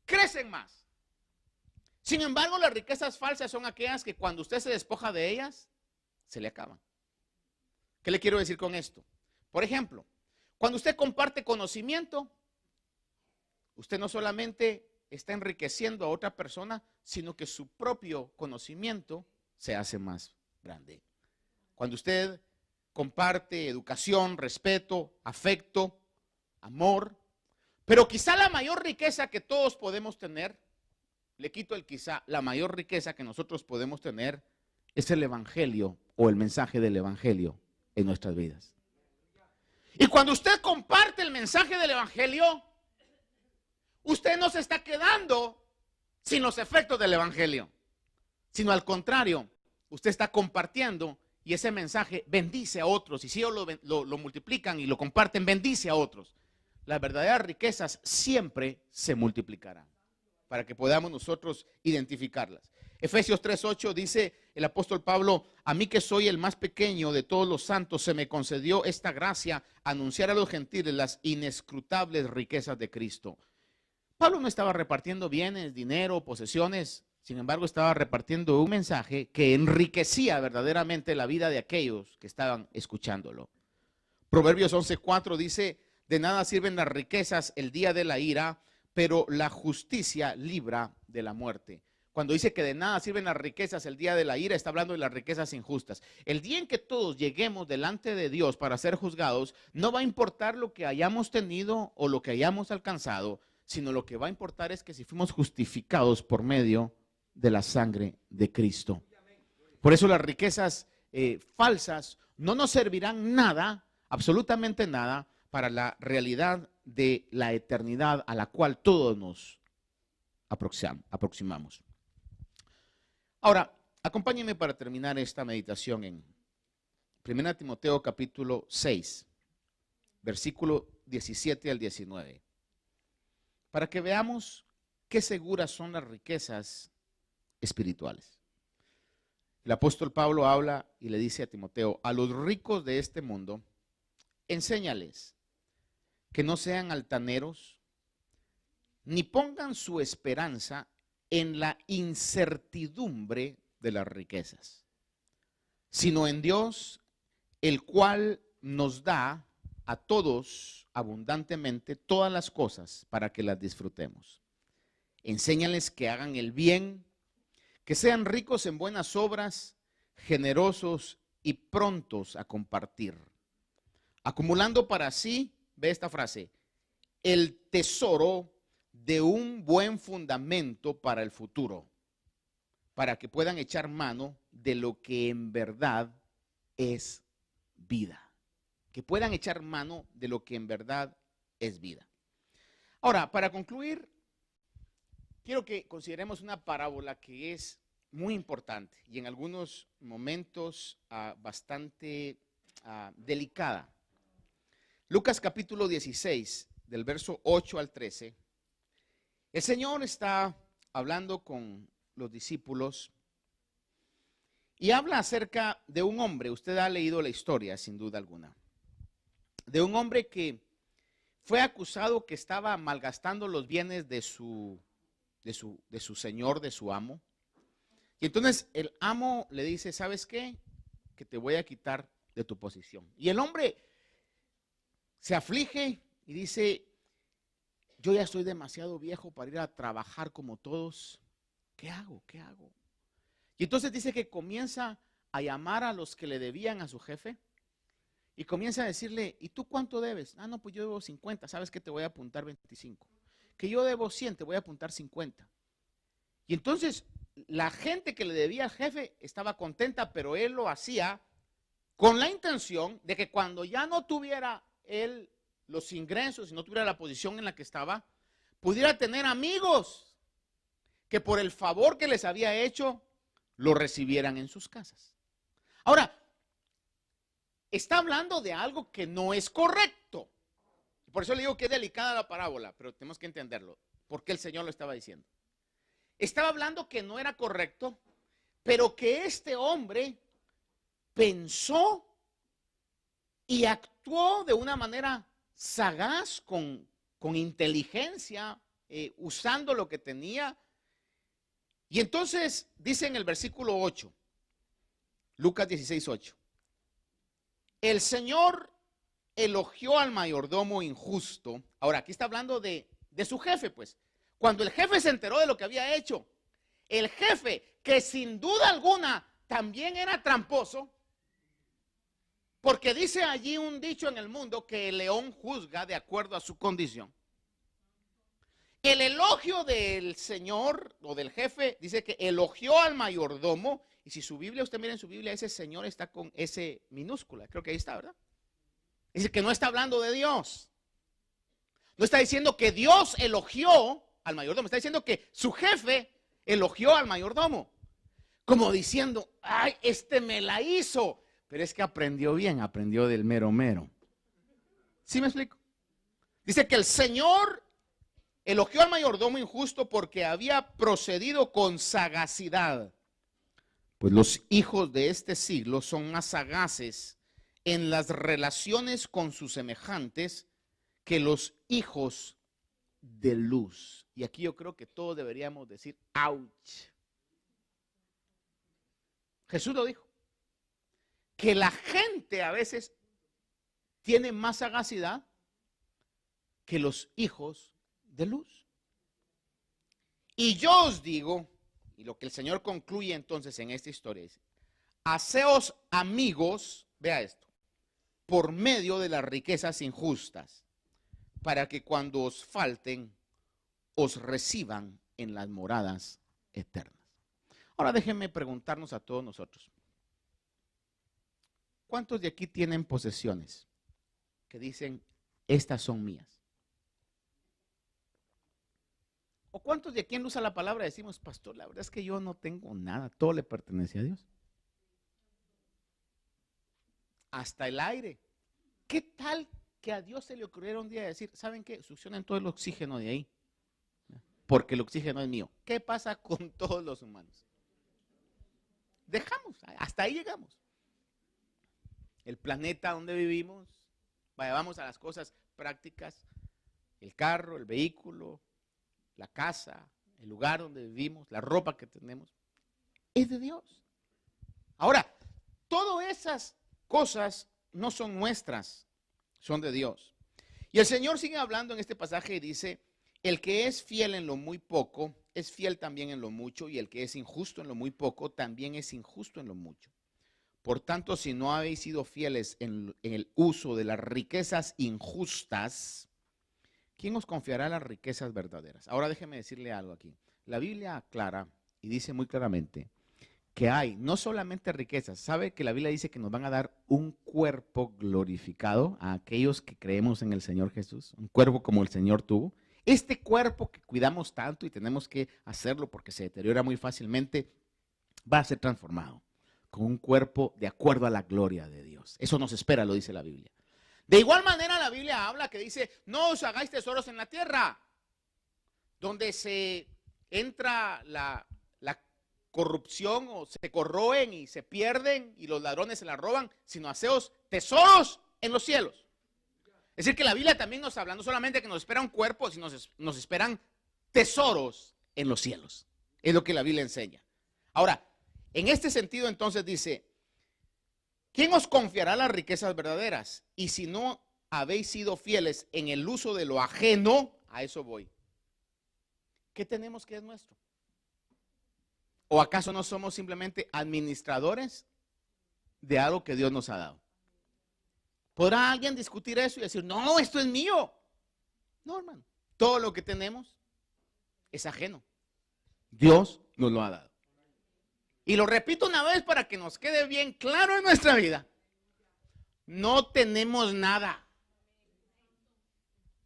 crecen más. Sin embargo, las riquezas falsas son aquellas que cuando usted se despoja de ellas, se le acaban. ¿Qué le quiero decir con esto? Por ejemplo, cuando usted comparte conocimiento, usted no solamente está enriqueciendo a otra persona, sino que su propio conocimiento se hace más grande. Cuando usted comparte educación, respeto, afecto, amor, pero quizá la mayor riqueza que todos podemos tener, le quito el quizá, la mayor riqueza que nosotros podemos tener es el evangelio o el mensaje del evangelio en nuestras vidas. Y cuando usted comparte el mensaje del evangelio, usted no se está quedando sin los efectos del evangelio, sino al contrario, usted está compartiendo y ese mensaje bendice a otros. Y si ellos lo multiplican y lo comparten, bendice a otros. Las verdaderas riquezas siempre se multiplicarán para que podamos nosotros identificarlas. Efesios 3:8 dice el apóstol Pablo: a mí que soy el más pequeño de todos los santos, se me concedió esta gracia, anunciar a los gentiles las inescrutables riquezas de Cristo. Pablo no estaba repartiendo bienes, dinero, posesiones, sin embargo estaba repartiendo un mensaje que enriquecía verdaderamente la vida de aquellos que estaban escuchándolo. Proverbios 11:4 dice: de nada sirven las riquezas el día de la ira, pero la justicia libra de la muerte. Cuando dice que de nada sirven las riquezas el día de la ira, está hablando de las riquezas injustas. El día en que todos lleguemos delante de Dios para ser juzgados, no va a importar lo que hayamos tenido o lo que hayamos alcanzado, sino lo que va a importar es que si fuimos justificados por medio de la sangre de Cristo. Por eso las riquezas falsas no nos servirán nada, absolutamente nada, para la realidad de la eternidad a la cual todos nos aproximamos. Ahora, acompáñenme para terminar esta meditación en 1 Timoteo capítulo 6, versículo 17 al 19, para que veamos qué seguras son las riquezas espirituales. El apóstol Pablo habla y le dice a Timoteo: a los ricos de este mundo, enséñales que no sean altaneros, ni pongan su esperanza en la incertidumbre de las riquezas, sino en Dios, el cual nos da a todos abundantemente todas las cosas para que las disfrutemos. Enséñales que hagan el bien, que sean ricos en buenas obras, generosos y prontos a compartir, acumulando para sí, ve esta frase, el tesoro de un buen fundamento para el futuro, para que puedan echar mano de lo que en verdad es vida. Que puedan echar mano de lo que en verdad es vida. Ahora, para concluir, quiero que consideremos una parábola que es muy importante y en algunos momentos bastante delicada. Lucas capítulo 16, del verso 8 al 13. El Señor está hablando con los discípulos y habla acerca de un hombre. Usted ha leído la historia, sin duda alguna, de un hombre que fue acusado que estaba malgastando los bienes de su señor, de su amo. Y entonces el amo le dice, ¿sabes qué? Que te voy a quitar de tu posición. Y el hombre se aflige y dice, yo ya estoy demasiado viejo para ir a trabajar como todos. ¿Qué hago? ¿Qué hago? Y entonces dice que comienza a llamar a los que le debían a su jefe y comienza a decirle, ¿y tú cuánto debes? Ah, no, pues yo debo 50, ¿sabes qué? Te voy a apuntar 25. Que yo debo 100, te voy a apuntar 50. Y entonces la gente que le debía al jefe estaba contenta, pero él lo hacía con la intención de que cuando ya no tuviera él los ingresos y no tuviera la posición en la que estaba, pudiera tener amigos que por el favor que les había hecho, lo recibieran en sus casas. Ahora, está hablando de algo que no es correcto. Por eso le digo que es delicada la parábola, pero tenemos que entenderlo. ¿Por qué el Señor lo estaba diciendo? Estaba hablando que no era correcto, pero que este hombre pensó y actuó de una manera sagaz, con inteligencia, usando lo que tenía. Y entonces dice en el versículo 8, Lucas 16, 8, el Señor elogió al mayordomo injusto. Ahora, aquí está hablando de su jefe, pues. Cuando el jefe se enteró de lo que había hecho, el jefe, que sin duda alguna también era tramposo, porque dice allí un dicho en el mundo que el león juzga de acuerdo a su condición. El elogio del Señor o del jefe dice que elogió al mayordomo. Y si su Biblia, usted mira en su Biblia, ese Señor está con S minúscula. Creo que ahí está, ¿verdad? Dice que no está hablando de Dios. No está diciendo que Dios elogió al mayordomo. Está diciendo que su jefe elogió al mayordomo. Como diciendo, ay, este me la hizo. Pero es que aprendió bien, aprendió del mero mero. ¿Sí me explico? Dice que el Señor elogió al mayordomo injusto porque había procedido con sagacidad. Pues los hijos de este siglo son más sagaces en las relaciones con sus semejantes que los hijos de luz. Y aquí yo creo que todos deberíamos decir, ouch. Jesús lo dijo, que la gente a veces tiene más sagacidad que los hijos de luz. Y yo os digo, y lo que el Señor concluye entonces en esta historia es, haceos amigos, vea esto, por medio de las riquezas injustas, para que cuando os falten, os reciban en las moradas eternas. Ahora déjenme preguntarnos a todos nosotros, ¿cuántos de aquí tienen posesiones que dicen, estas son mías? ¿O cuántos de aquí en usa la palabra decimos, pastor, la verdad es que yo no tengo nada, todo le pertenece a Dios? Hasta el aire. ¿Qué tal que a Dios se le ocurriera un día decir, ¿saben qué? Succionen todo el oxígeno de ahí, porque el oxígeno es mío. ¿Qué pasa con todos los humanos? Dejamos, hasta ahí llegamos. El planeta donde vivimos, vamos a las cosas prácticas, el carro, el vehículo, la casa, el lugar donde vivimos, la ropa que tenemos, es de Dios. Ahora, todas esas cosas no son nuestras, son de Dios. Y el Señor sigue hablando en este pasaje y dice, el que es fiel en lo muy poco, es fiel también en lo mucho, y el que es injusto en lo muy poco, también es injusto en lo mucho. Por tanto, si no habéis sido fieles en el uso de las riquezas injustas, ¿quién os confiará las riquezas verdaderas? Ahora déjeme decirle algo aquí. La Biblia aclara y dice muy claramente que hay no solamente riquezas. ¿Sabe que la Biblia dice que nos van a dar un cuerpo glorificado a aquellos que creemos en el Señor Jesús? Un cuerpo como el Señor tuvo. Este cuerpo que cuidamos tanto y tenemos que hacerlo porque se deteriora muy fácilmente, va a ser transformado con un cuerpo de acuerdo a la gloria de Dios. Eso nos espera, lo dice la Biblia. De igual manera la Biblia habla que dice, no os hagáis tesoros en la tierra, donde se entra la corrupción o se corroen y se pierden y los ladrones se la roban, sino haceos tesoros en los cielos. Es decir, que la Biblia también nos habla, no solamente que nos espera un cuerpo, sino nos esperan tesoros en los cielos. Es lo que la Biblia enseña. Ahora, en este sentido entonces dice, ¿quién os confiará las riquezas verdaderas? Y si no habéis sido fieles en el uso de lo ajeno, a eso voy. ¿Qué tenemos que es nuestro? ¿O acaso no somos simplemente administradores de algo que Dios nos ha dado? ¿Podrá alguien discutir eso y decir, no, esto es mío? No, hermano. Todo lo que tenemos es ajeno. Dios nos lo ha dado. Y lo repito una vez para que nos quede bien claro en nuestra vida. No tenemos nada.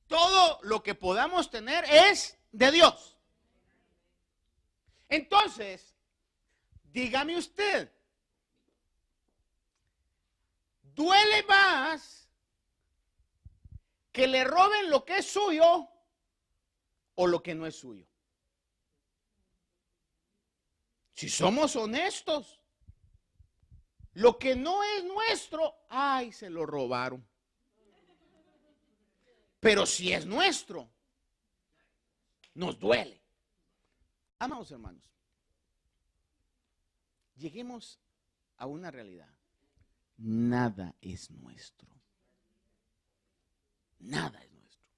Todo lo que podamos tener es de Dios. Entonces, dígame usted, ¿duele más que le roben lo que es suyo o lo que no es suyo? Si somos honestos, lo que no es nuestro, ay, se lo robaron. Pero si es nuestro, nos duele. Amados hermanos, lleguemos a una realidad. Nada es nuestro. Nada es nuestro.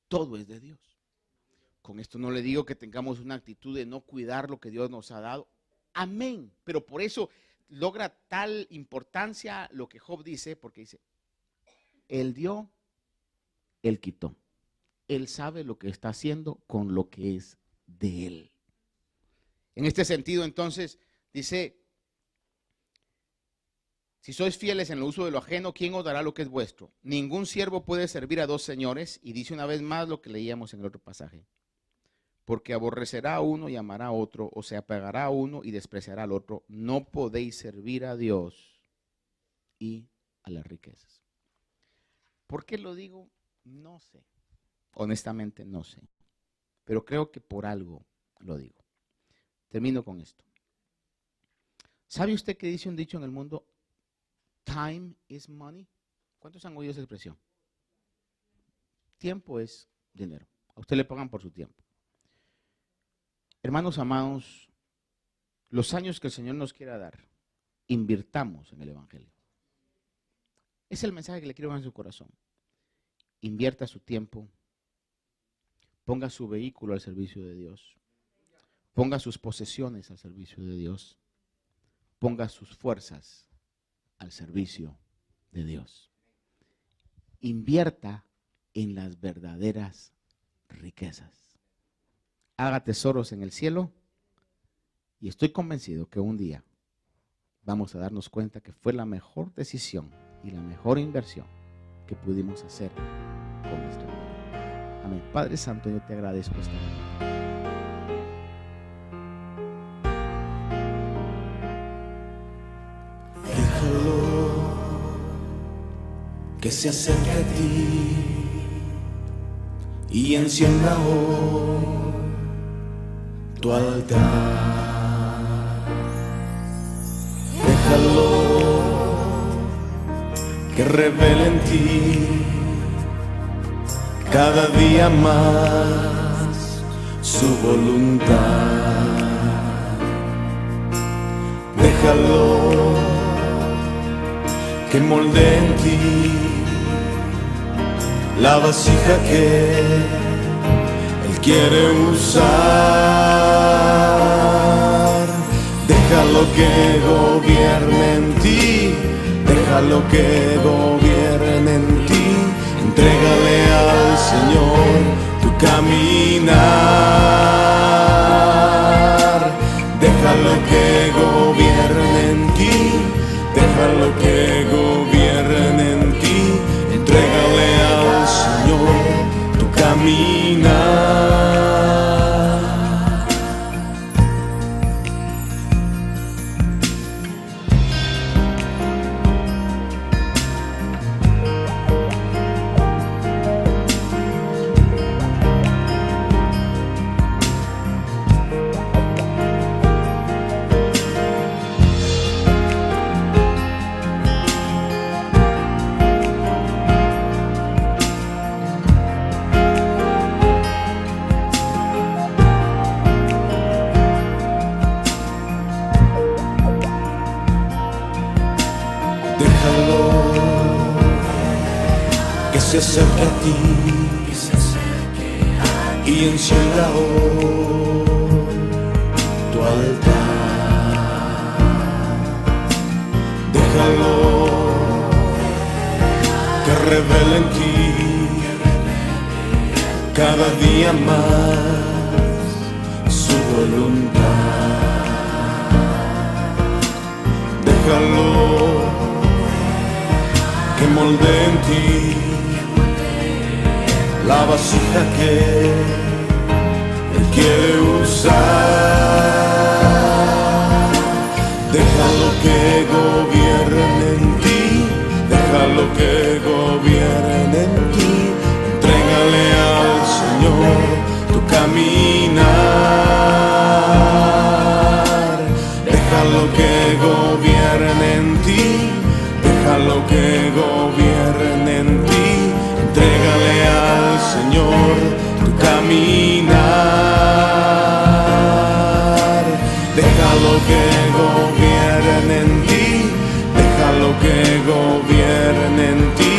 Todo es de Dios. Con esto no le digo que tengamos una actitud de no cuidar lo que Dios nos ha dado. Amén. Pero por eso logra tal importancia lo que Job dice, porque dice, Él dio, Él quitó. Él sabe lo que está haciendo con lo que es de Él. En este sentido, entonces, dice, si sois fieles en el uso de lo ajeno, ¿quién os dará lo que es vuestro? Ningún siervo puede servir a dos señores, y dice una vez más lo que leíamos en el otro pasaje. Porque aborrecerá a uno y amará a otro, o se apegará a uno y despreciará al otro. No podéis servir a Dios y a las riquezas. ¿Por qué lo digo? No sé. Honestamente no sé. Pero creo que por algo lo digo. Termino con esto. ¿Sabe usted qué dice un dicho en el mundo? Time is money. ¿Cuántos han oído esa expresión? Tiempo es dinero. A usted le pagan por su tiempo. Hermanos amados, los años que el Señor nos quiera dar, invirtamos en el Evangelio. Es el mensaje que le quiero dar en su corazón. Invierta su tiempo, ponga su vehículo al servicio de Dios, ponga sus posesiones al servicio de Dios, ponga sus fuerzas al servicio de Dios. Invierta en las verdaderas riquezas. Haga tesoros en el cielo y estoy convencido que un día vamos a darnos cuenta que fue la mejor decisión y la mejor inversión que pudimos hacer con nuestra vida. Amén. Padre Santo, yo te agradezco esta mañana. Déjalo que se acerque a ti y encienda hoy tu altar. Déjalo que revele en ti cada día más su voluntad. Déjalo que moldee en ti la vasija que Él quiere usar. Déjalo que gobierne en ti, déjalo que gobierne en ti. Entrégale al Señor acerque a ti y encienda hoy tu altar. Déjalo que revele en ti cada día más su voluntad. Déjalo que moldee en ti la vasija que Él quiere usar. Déjalo que gobierne en ti, déjalo que gobierne en ti. Entrégale al Señor tu caminar. Déjalo que gobierne en ti, déjalo que gobierne en ti. Entrégale al Señor tu caminar. Déjalo que gobierne en ti, déjalo que gobierne en ti.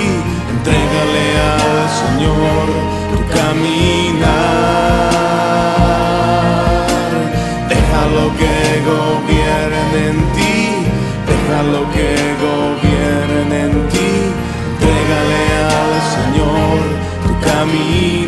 Entrégale al Señor tu caminar. Déjalo que gobierne en ti, déjalo que gobierne en ti. Entrégale al Señor tu caminar.